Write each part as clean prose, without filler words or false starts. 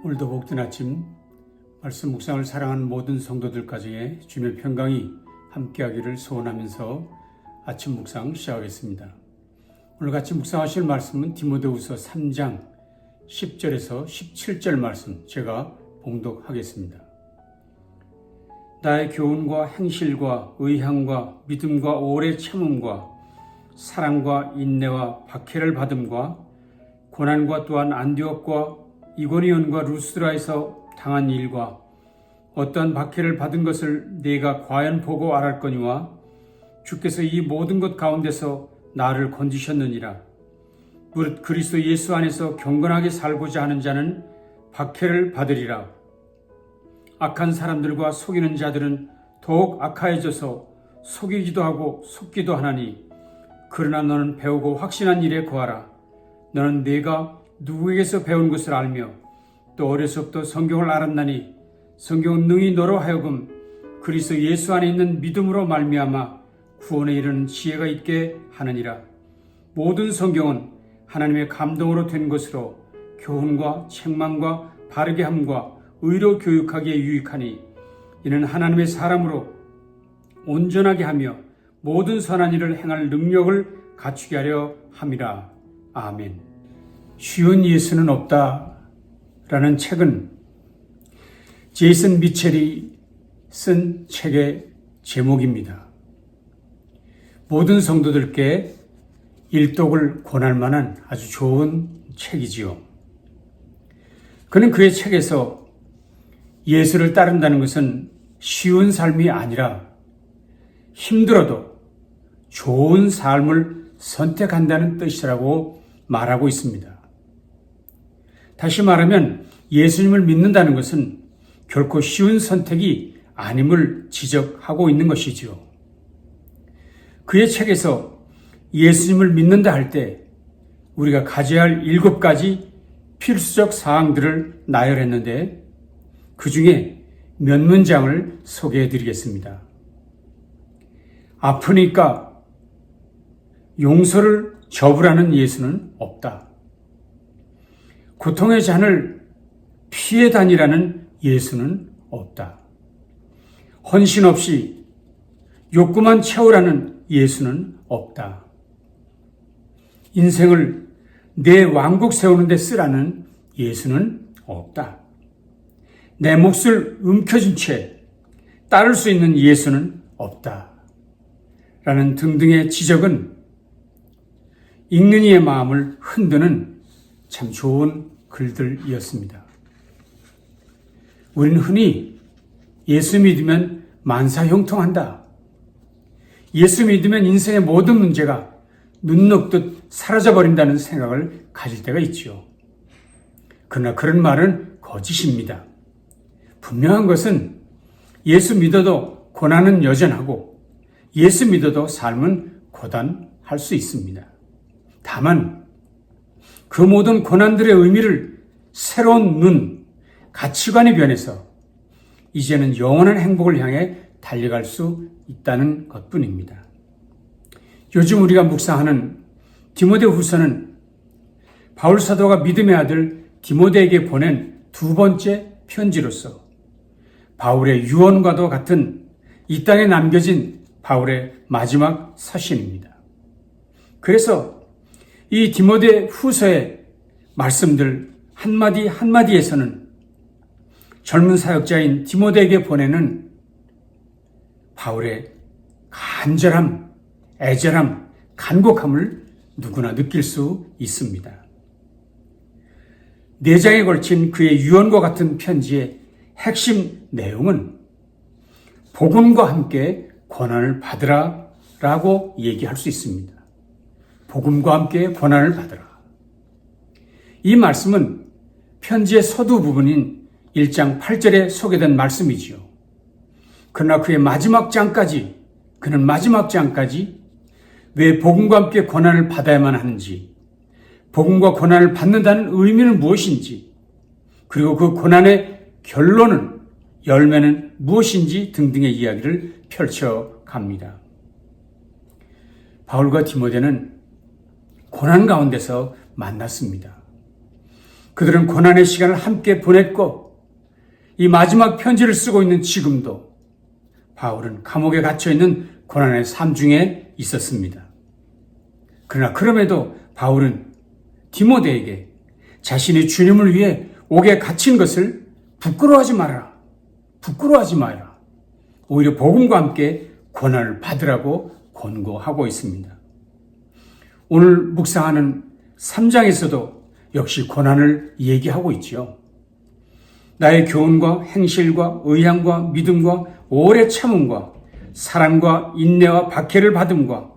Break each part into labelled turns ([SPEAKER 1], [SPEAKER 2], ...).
[SPEAKER 1] 오늘도 복된 아침 말씀 묵상을 사랑하는 모든 성도들 가정에 주님의 평강이 함께하기를 소원하면서 아침 묵상 시작하겠습니다. 오늘 같이 묵상하실 말씀은 디모데후서 3장 10절에서 17절 말씀 제가 봉독하겠습니다. 나의 교훈과 행실과 의향과 믿음과 오래 참음과 사랑과 인내와 박해를 받음과 고난과 또한 안디옥과 이고니온과 루스드라에서 당한 일과 어떠한 박해를 받은 것을 네가 과연 보고 알았거니와 주께서 이 모든 것 가운데서 나를 건지셨느니라. 무릇 그리스도 예수 안에서 경건하게 살고자 하는 자는 박해를 받으리라. 악한 사람들과 속이는 자들은 더욱 악하여져서 속이기도 하고 속기도 하나니 그러나 너는 배우고 확신한 일에 거하라. 너는 네가 누구에게서 배운 것을 알며 또 어려서부터 성경을 알았나니 성경은 능히 너로 하여금 그리스도 예수 안에 있는 믿음으로 말미암아 구원에 이르는 지혜가 있게 하느니라. 모든 성경은 하나님의 감동으로 된 것으로 교훈과 책망과 바르게 함과 의로 교육하기에 유익하니 이는 하나님의 사람으로 온전하게 하며 모든 선한 일을 행할 능력을 갖추게 하려 함이라. 아멘. 쉬운 예수는 없다라는 책은 제이슨 미첼이 쓴 책의 제목입니다. 모든 성도들께 일독을 권할 만한 아주 좋은 책이지요. 그는 그의 책에서 예수를 따른다는 것은 쉬운 삶이 아니라 힘들어도 좋은 삶을 선택한다는 뜻이라고 말하고 있습니다. 다시 말하면 예수님을 믿는다는 것은 결코 쉬운 선택이 아님을 지적하고 있는 것이지요. 그의 책에서 예수님을 믿는다 할 때 우리가 가져야 할 7가지 필수적 사항들을 나열했는데 그 중에 몇 문장을 소개해 드리겠습니다. 아프니까 용서를 접으라는 예수는 없다. 고통의 잔을 피해 다니라는 예수는 없다. 헌신 없이 욕구만 채우라는 예수는 없다. 인생을 내 왕국 세우는 데 쓰라는 예수는 없다. 내 몫을 움켜쥔 채 따를 수 있는 예수는 없다. 라는 등등의 지적은 읽는 이의 마음을 흔드는 참 좋은 글들이었습니다. 우리는 흔히 예수 믿으면 만사형통한다. 예수 믿으면 인생의 모든 문제가 눈 녹듯 사라져버린다는 생각을 가질 때가 있지요. 그러나 그런 말은 거짓입니다. 분명한 것은 예수 믿어도 고난은 여전하고 예수 믿어도 삶은 고단할 수 있습니다. 다만 그 모든 고난들의 의미를 새로운 눈, 가치관이 변해서 이제는 영원한 행복을 향해 달려갈 수 있다는 것뿐입니다. 요즘 우리가 묵상하는 디모데후서는 바울 사도가 믿음의 아들 디모데에게 보낸 2번째 편지로서 바울의 유언과도 같은 이 땅에 남겨진 바울의 마지막 서신입니다. 그래서 이 디모데 후서의 말씀들 한마디 한마디에서는 젊은 사역자인 디모데에게 보내는 바울의 간절함, 애절함, 간곡함을 누구나 느낄 수 있습니다. 4장에 걸친 그의 유언과 같은 편지의 핵심 내용은 복음과 함께 고난을 받으라 라고 얘기할 수 있습니다. 복음과 함께 고난을 받으라. 이 말씀은 편지의 서두 부분인 1장 8절에 소개된 말씀이지요. 그러나 그는 마지막 장까지 왜 복음과 함께 고난을 받아야만 하는지, 복음과 고난을 받는다는 의미는 무엇인지, 그리고 그 고난의 결론은, 열매는 무엇인지 등등의 이야기를 펼쳐갑니다. 바울과 디모데는 고난 가운데서 만났습니다. 그들은 고난의 시간을 함께 보냈고 이 마지막 편지를 쓰고 있는 지금도 바울은 감옥에 갇혀있는 고난의 삶 중에 있었습니다. 그러나 그럼에도 바울은 디모데에게 자신이 주님을 위해 옥에 갇힌 것을 부끄러워하지 말아라. 부끄러워하지 마라. 오히려 복음과 함께 고난을 받으라고 권고하고 있습니다. 오늘 묵상하는 3장에서도 역시 고난을 얘기하고 있지요. 나의 교훈과 행실과 의향과 믿음과 오래 참음과 사랑과 인내와 박해를 받음과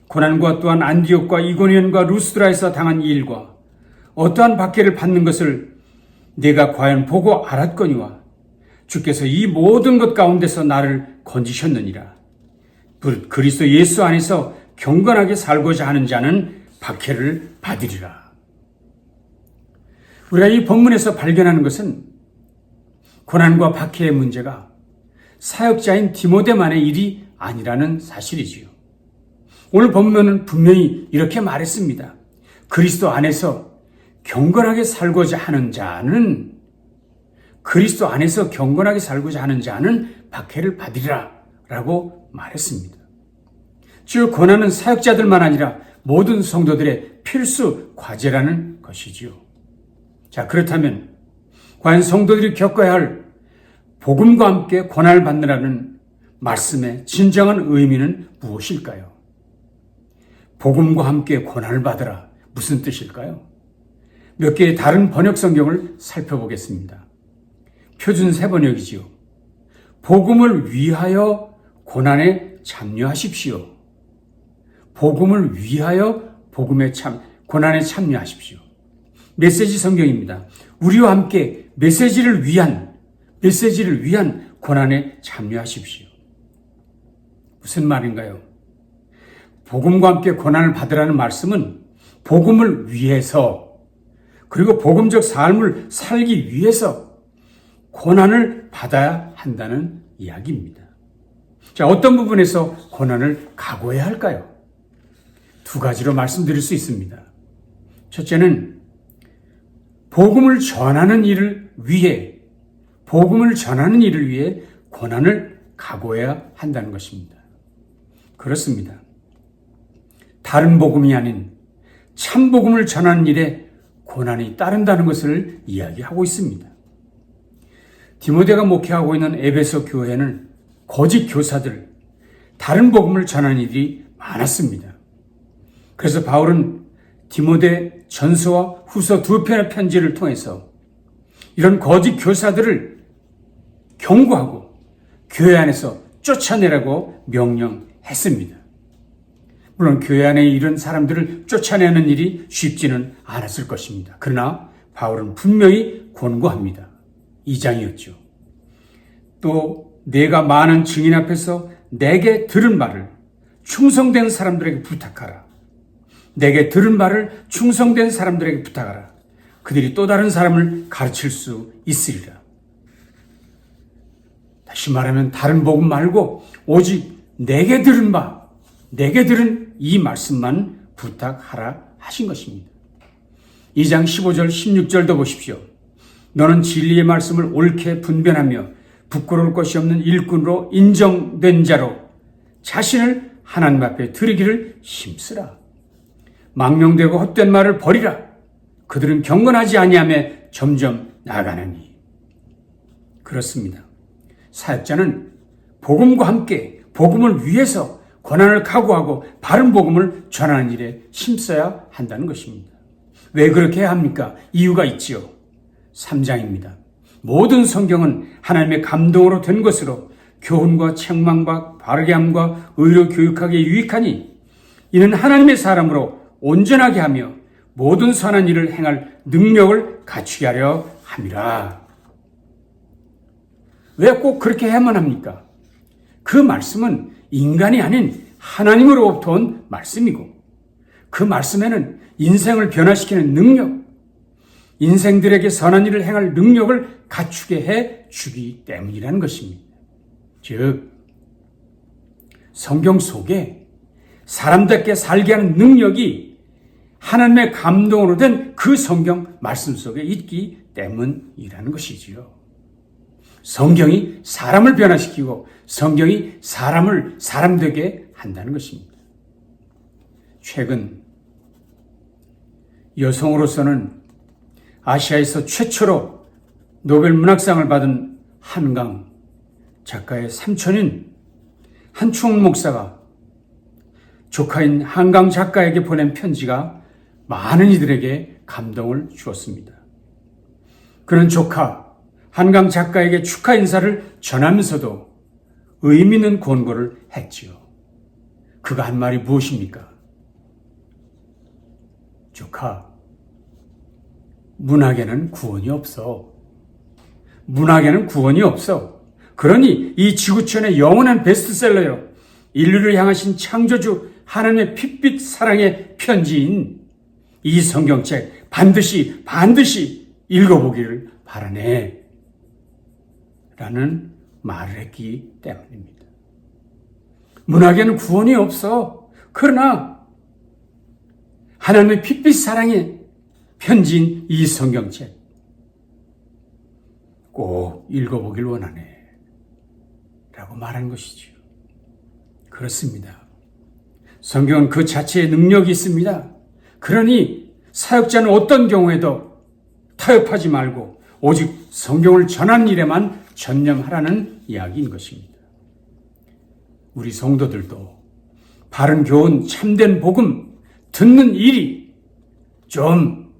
[SPEAKER 1] 고난과 또한 안디옥과 이고니온과 루스드라에서 당한 일과 어떠한 박해를 받는 것을 내가 과연 보고 알았거니와 주께서 이 모든 것 가운데서 나를 건지셨느니라. 그리스도 예수 안에서 경건하게 살고자 하는 자는 박해를 받으리라. 우리가 이 본문에서 발견하는 것은 고난과 박해의 문제가 사역자인 디모데만의 일이 아니라는 사실이지요. 오늘 본문은 분명히 이렇게 말했습니다. 그리스도 안에서 경건하게 살고자 하는 자는 박해를 받으리라 라고 말했습니다. 즉 고난은 사역자들만 아니라 모든 성도들의 필수 과제라는 것이지요. 자, 그렇다면 과연 성도들이 겪어야 할 복음과 함께 고난을 받느라는 말씀의 진정한 의미는 무엇일까요? 복음과 함께 고난을 받으라. 무슨 뜻일까요? 몇 개의 다른 번역 성경을 살펴보겠습니다. 표준 세번역이지요. 복음을 위하여 고난에 참여하십시오. 복음을 위하여 고난에 참여하십시오. 메시지 성경입니다. 우리와 함께 메시지를 위한 고난에 참여하십시오. 무슨 말인가요? 복음과 함께 고난을 받으라는 말씀은 복음을 위해서 그리고 복음적 삶을 살기 위해서 고난을 받아야 한다는 이야기입니다. 자, 어떤 부분에서 고난을 각오해야 할까요? 두 가지로 말씀드릴 수 있습니다. 첫째는 복음을 전하는 일을 위해 고난을 각오해야 한다는 것입니다. 그렇습니다. 다른 복음이 아닌 참 복음을 전하는 일에 고난이 따른다는 것을 이야기하고 있습니다. 디모데가 목회하고 있는 에베소 교회는 거짓 교사들, 다른 복음을 전하는 일이 많았습니다. 그래서 바울은 디모데 전서와 후서 두 편의 편지를 통해서 이런 거짓 교사들을 경고하고 교회 안에서 쫓아내라고 명령했습니다. 물론 교회 안에 이런 사람들을 쫓아내는 일이 쉽지는 않았을 것입니다. 그러나 바울은 분명히 권고합니다. 2장이었죠. 또 내가 많은 증인 앞에서 내게 들은 말을 충성된 사람들에게 부탁하라. 내게 들은 말을 충성된 사람들에게 부탁하라. 그들이 또 다른 사람을 가르칠 수 있으리라. 다시 말하면 다른 복음 말고 오직 내게 들은 이 말씀만 부탁하라 하신 것입니다. 2장 15절 16절도 보십시오. 너는 진리의 말씀을 옳게 분별하며 부끄러울 것이 없는 일꾼으로 인정된 자로 자신을 하나님 앞에 드리기를 힘쓰라. 망령되고 헛된 말을 버리라. 그들은 경건하지 아니하며 점점 나아가느니. 그렇습니다. 사역자는 복음과 함께 복음을 위해서 고난을 각오하고 바른 복음을 전하는 일에 힘써야 한다는 것입니다. 왜 그렇게 해야 합니까? 이유가 있지요. 3장입니다. 모든 성경은 하나님의 감동으로 된 것으로 교훈과 책망과 바르게 함과 의로 교육하기에 유익하니 이는 하나님의 사람으로 온전하게 하며 모든 선한 일을 행할 능력을 갖추게 하려 함이라. 왜 꼭 그렇게 해야만 합니까? 그 말씀은 인간이 아닌 하나님으로부터 온 말씀이고 그 말씀에는 인생을 변화시키는 능력, 인생들에게 선한 일을 행할 능력을 갖추게 해 주기 때문이라는 것입니다. 즉, 성경 속에 사람답게 살게 하는 능력이 하나님의 감동으로 된 그 성경 말씀 속에 있기 때문이라는 것이지요. 성경이 사람을 변화시키고 성경이 사람을 사람 되게 한다는 것입니다. 최근 여성으로서는 아시아에서 최초로 노벨 문학상을 받은 한강 작가의 삼촌인 한충 목사가 조카인 한강 작가에게 보낸 편지가 많은 이들에게 감동을 주었습니다. 그는 조카 한강 작가에게 축하 인사를 전하면서도 의미 있는 권고를 했지요. 그가 한 말이 무엇입니까? 조카, 문학에는 구원이 없어. 문학에는 구원이 없어. 그러니 이 지구촌의 영원한 베스트셀러요, 인류를 향하신 창조주 하나님의 핏빛 사랑의 편지인 이 성경책 반드시 읽어보기를 바라네 라는 말을 했기 때문입니다. 문학에는 구원이 없어. 그러나 하나님의 핏빛 사랑의 편지인 이 성경책 꼭 읽어보길 원하네 라고 말한 것이죠. 그렇습니다. 성경은 그 자체의 능력이 있습니다. 그러니 사역자는 어떤 경우에도 타협하지 말고 오직 성경을 전하는 일에만 전념하라는 이야기인 것입니다. 우리 성도들도 바른 교훈, 참된 복음 듣는 일이 좀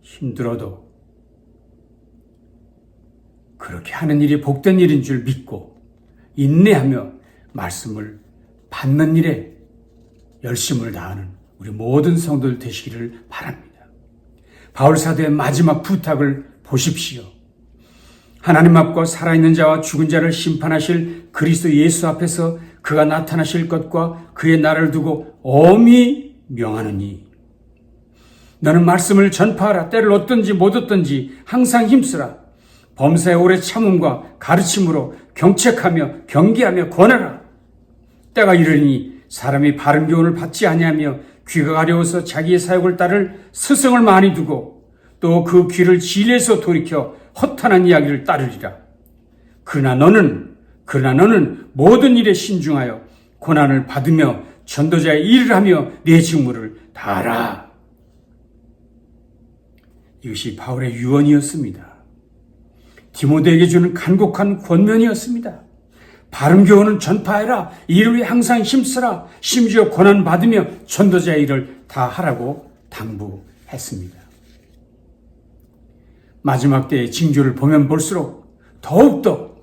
[SPEAKER 1] 힘들어도 그렇게 하는 일이 복된 일인 줄 믿고 인내하며 말씀을 받는 일에 열심을 다하는 우리 모든 성도들 되시기를 바랍니다. 바울 사도의 마지막 부탁을 보십시오. 하나님 앞과 살아있는 자와 죽은 자를 심판하실 그리스도 예수 앞에서 그가 나타나실 것과 그의 날을 두고 엄히 명하느니 너는 말씀을 전파하라. 때를 얻든지 못 얻든지 항상 힘쓰라. 범사의 오래 참음과 가르침으로 경책하며 경계하며 권하라. 때가 이르니 사람이 바른 교훈을 받지 아니하며 귀가 가려워서 자기의 사욕을 따를 스승을 많이 두고 또 그 귀를 진리에서 돌이켜 허탄한 이야기를 따르리라. 그러나 너는 모든 일에 신중하여 고난을 받으며 전도자의 일을 하며 네 직무를 다하라. 이것이 바울의 유언이었습니다. 디모데에게 주는 간곡한 권면이었습니다. 바른 교훈은 전파해라. 이를 위해 항상 힘쓰라. 심지어 고난 받으며 전도자의 일을 다 하라고 당부했습니다. 마지막 때의 징조를 보면 볼수록 더욱더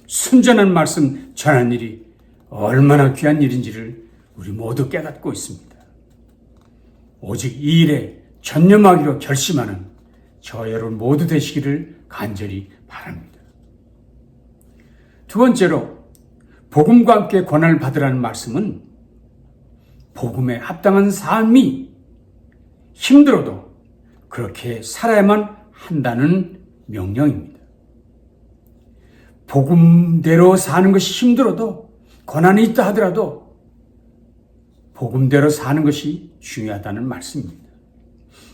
[SPEAKER 1] 순전한 말씀 전하는 일이 얼마나 귀한 일인지를 우리 모두 깨닫고 있습니다. 오직 이 일에 전념하기로 결심하는 저 여러분 모두 되시기를 간절히 바랍니다. 두 번째로 복음과 함께 고난을 받으라는 말씀은 복음에 합당한 삶이 힘들어도 그렇게 살아야만 한다는 명령입니다. 복음대로 사는 것이 힘들어도 고난이 있다 하더라도 복음대로 사는 것이 중요하다는 말씀입니다.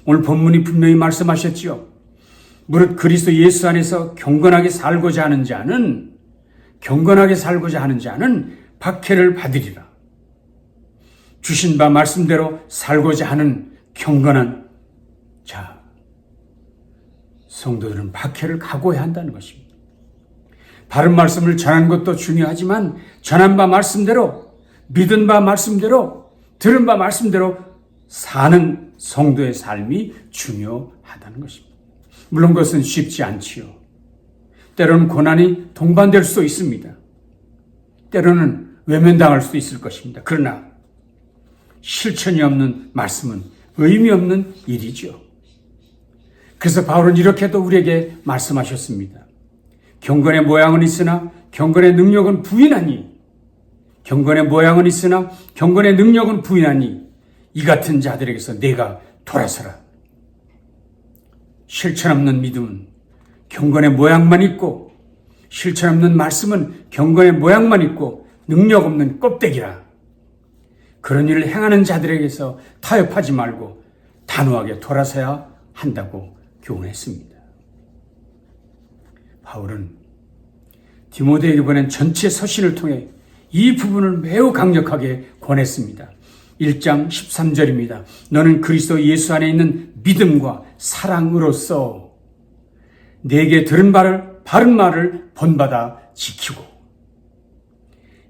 [SPEAKER 1] 오늘 본문이 분명히 말씀하셨지요. 무릇 그리스도 예수 안에서 경건하게 살고자 하는 자는 박해를 받으리라. 주신 바 말씀대로 살고자 하는 경건한 자, 성도들은 박해를 각오해야 한다는 것입니다. 바른 말씀을 전하는 것도 중요하지만 전한 바 말씀대로, 믿은 바 말씀대로, 들은 바 말씀대로 사는 성도의 삶이 중요하다는 것입니다. 물론 그것은 쉽지 않지요. 때로는 고난이 동반될 수도 있습니다. 때로는 외면당할 수도 있을 것입니다. 그러나 실천이 없는 말씀은 의미 없는 일이죠. 그래서 바울은 이렇게도 우리에게 말씀하셨습니다. 경건의 모양은 있으나 경건의 능력은 부인하니 이 같은 자들에게서 내가 돌아서라. 실천 없는 믿음은 경건의 모양만 있고 실천 없는 말씀은 경건의 모양만 있고 능력 없는 껍데기라. 그런 일을 행하는 자들에게서 타협하지 말고 단호하게 돌아서야 한다고 교훈했습니다. 바울은 디모데에게 보낸 전체 서신을 통해 이 부분을 매우 강력하게 권했습니다. 1장 13절입니다. 너는 그리스도 예수 안에 있는 믿음과 사랑으로서 내게 들은 바른 말을 본받아 지키고,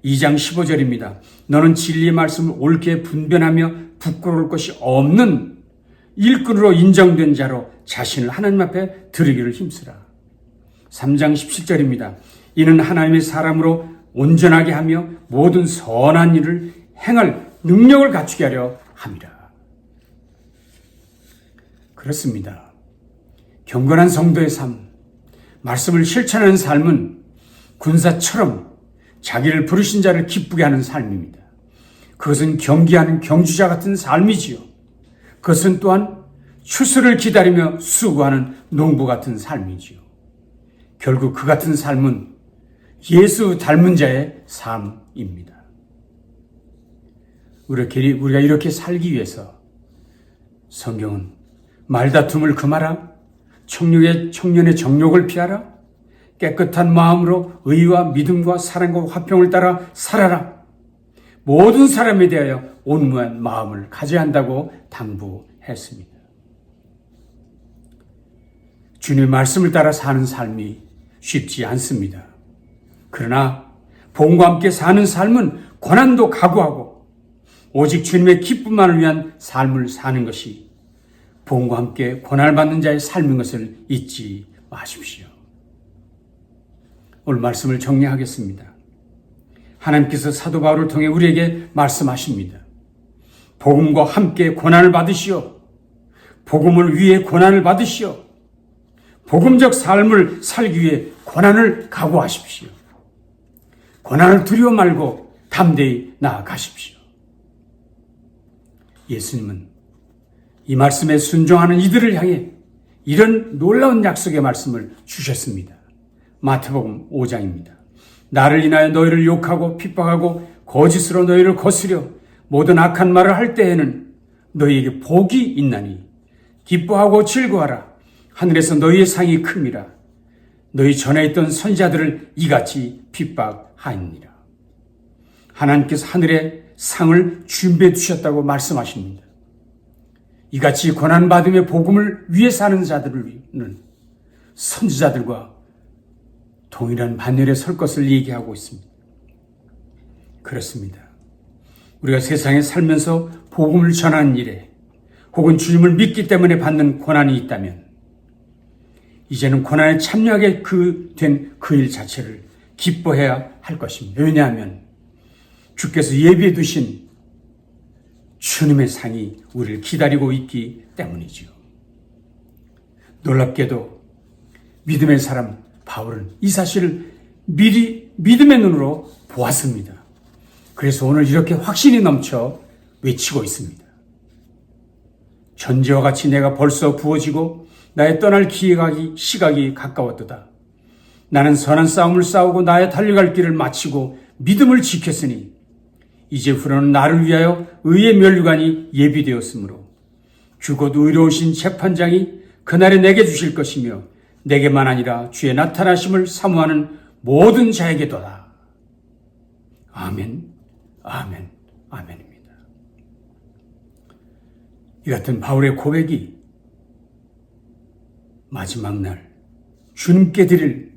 [SPEAKER 1] 2장 15절입니다. 너는 진리의 말씀을 옳게 분별하며 부끄러울 것이 없는 일꾼으로 인정된 자로 자신을 하나님 앞에 드리기를 힘쓰라. 3장 17절입니다. 이는 하나님의 사람으로 온전하게 하며 모든 선한 일을 행할 능력을 갖추게 하려 함이라. 그렇습니다. 경건한 성도의 삶, 말씀을 실천하는 삶은 군사처럼 자기를 부르신 자를 기쁘게 하는 삶입니다. 그것은 경기하는 경주자 같은 삶이지요. 그것은 또한 추수를 기다리며 수고하는 농부 같은 삶이지요. 결국 그 같은 삶은 예수 닮은 자의 삶입니다. 우리가 이렇게 살기 위해서 성경은 말다툼을 금하라, 청년의 정욕을 피하라, 깨끗한 마음으로 의와 믿음과 사랑과 화평을 따라 살아라, 모든 사람에 대하여 온유한 마음을 가져야 한다고 당부했습니다. 주님의 말씀을 따라 사는 삶이 쉽지 않습니다. 그러나 복음과 함께 사는 삶은 고난도 각오하고 오직 주님의 기쁨만을 위한 삶을 사는 것이 복음과 함께 고난을 받는 자의 삶인 것을 잊지 마십시오. 오늘 말씀을 정리하겠습니다. 하나님께서 사도 바울을 통해 우리에게 말씀하십니다. 복음과 함께 고난을 받으시오. 복음을 위해 고난을 받으시오. 복음적 삶을 살기 위해 고난을 각오하십시오. 고난을 두려워 말고 담대히 나아가십시오. 예수님은 이 말씀에 순종하는 이들을 향해 이런 놀라운 약속의 말씀을 주셨습니다. 마태복음 5장입니다. 나를 인하여 너희를 욕하고 핍박하고 거짓으로 너희를 거스려 모든 악한 말을 할 때에는 너희에게 복이 있나니 기뻐하고 즐거워하라. 하늘에서 너희의 상이 큼이라. 너희 전에 있던 선지자들을 이같이 핍박하니라. 하나님께서 하늘에 상을 준비해 두셨다고 말씀하십니다. 이같이 고난받음의 복음을 위해 사는 자들은 선지자들과 동일한 반열에 설 것을 얘기하고 있습니다. 그렇습니다. 우리가 세상에 살면서 복음을 전하는 일에 혹은 주님을 믿기 때문에 받는 고난이 있다면 이제는 고난에 참여하게 된 그 일 자체를 기뻐해야 할 것입니다. 왜냐하면 주께서 예비해 두신 주님의 상이 우리를 기다리고 있기 때문이지요. 놀랍게도 믿음의 사람 바울은 이 사실을 미리 믿음의 눈으로 보았습니다. 그래서 오늘 이렇게 확신이 넘쳐 외치고 있습니다. 전제와 같이 내가 벌써 부어지고 나의 떠날 시각이 가까웠도다. 나는 선한 싸움을 싸우고 나의 달려갈 길을 마치고 믿음을 지켰으니 이제부터는 나를 위하여 의의 면류관이 예비되었으므로 주 곧 의로우신 재판장이 그날에 내게 주실 것이며 내게만 아니라 주의 나타나심을 사모하는 모든 자에게도다. 아멘, 아멘, 아멘입니다. 이 같은 바울의 고백이 마지막 날 주님께 드릴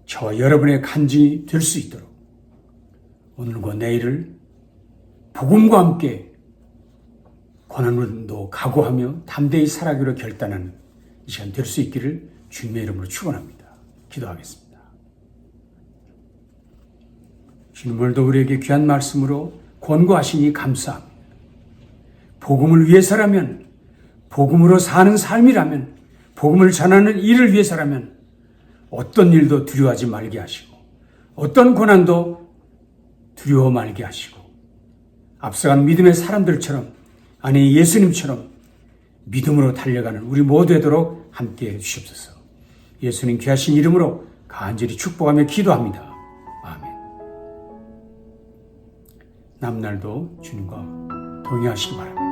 [SPEAKER 1] 저와 여러분의 간증이 될 수 있도록 오늘과 내일을 복음과 함께 고난도 각오하며 담대히 살아가기로 결단하는 이 시간 될 수 있기를 주님의 이름으로 축원합니다. 기도하겠습니다. 주님, 오늘도 우리에게 귀한 말씀으로 권고하시니 감사합니다. 복음을 위해서라면, 복음으로 사는 삶이라면, 복음을 전하는 일을 위해서라면 어떤 일도 두려워하지 말게 하시고 어떤 고난도 두려워 말게 하시고 앞서간 믿음의 사람들처럼, 아니 예수님처럼 믿음으로 달려가는 우리 모두 되도록 함께해 주시옵소서. 예수님 귀하신 이름으로 간절히 축복하며 기도합니다. 아멘. 남날도 주님과 동행하시기 바랍니다.